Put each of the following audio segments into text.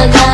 talaga.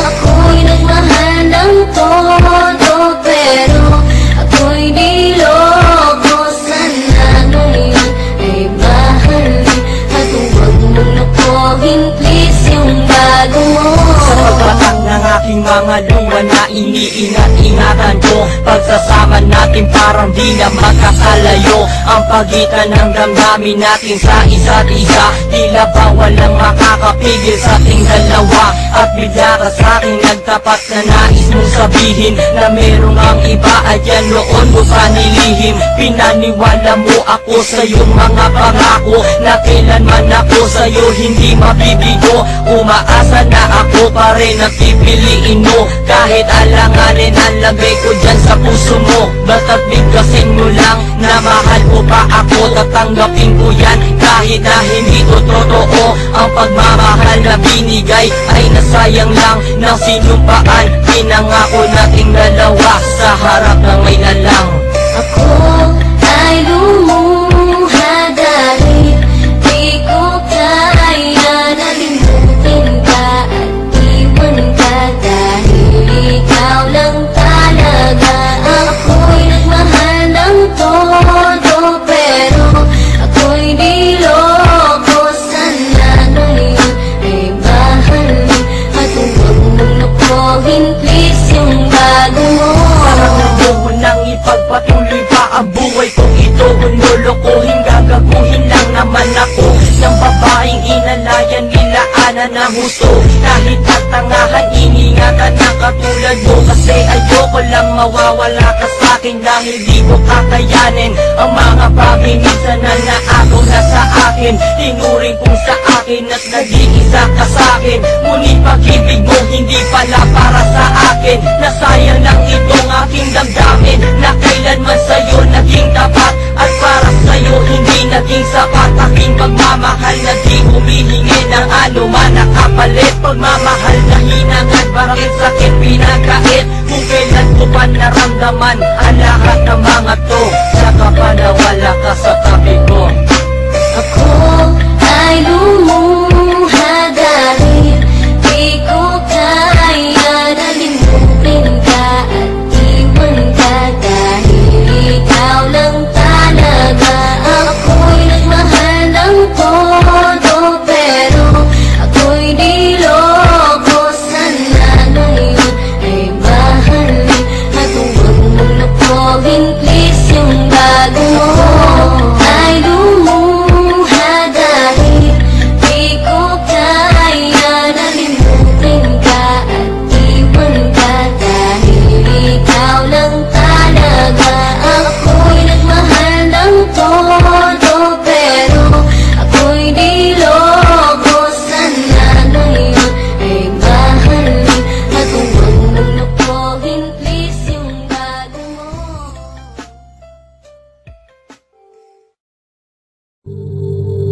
Ako'y nagmahal ng todo, pero ako'y niloko. Sana ngayon ay mahalin at huwag mong lukuhin, please, yung bago mo. Sa pagpatak ng aking mga luha na iniingat-ingatan ko, pagsasama natin parang di na magkakalayo. Ang pagitan ng damdamin natin sa isa't isa, tila ba walang makakapigil sa ating dalawa. At bigla ka sa'kin nagtapat na nais mong sabihin na merong ang iba at yan noon mo pa nilihim. Pinaniwala mo ako sa iyong mga pangako na kailanman ako sa'yo hindi mabibigo. Umaasa na ako pa rin ang pipiliin mo, kahit alanganin ang lagay ko dyan sa puso mo. Basta't bigkasin mo lang na mahal mo pa ako, tatanggapin ko yan kahit na hindi to totoo. Ang pagmamahal na binigay ay nasayang lang ng sinumpaan. Pinangako nating dalawa sa harap ng may lalang. Ako ay lumuha dahil di ko kaya nalimutin ka at iwan ka, dahil ikaw lang talaga. Ako'y nagmahal ng todo, pero ako'y niloko. Sana ngayon ay mahalin at huwag mong lukuhin, please, yung bago mo. Parang mo nang ipagpatuloy pa ang buhay kong ito. Kung lulukuhin, gagaguhin lang naman ako ng babaeng inalayan nila ana na husto. Kahit katangahan, iningatan ng katulad mo, kasi ayoko lang mawawala ka sa'kin dahil di ko kakayanin ang mga bagay minsan na naagaw na sa akin. Tinuring kong sa akin at nag-iisa ka sa'kin, ngunit pag-ibig mo hindi pala para sa akin. Nasayang lang itong aking damdamin na kailanman sa'yo naging tapat, at para sa'yo hindi naging sapat. Aking pagmamahal na di humihingi ng anuman na kapalit. Pagmamahal na hinangad, parang sakit pinagkait, kung kailan ko pa naramdaman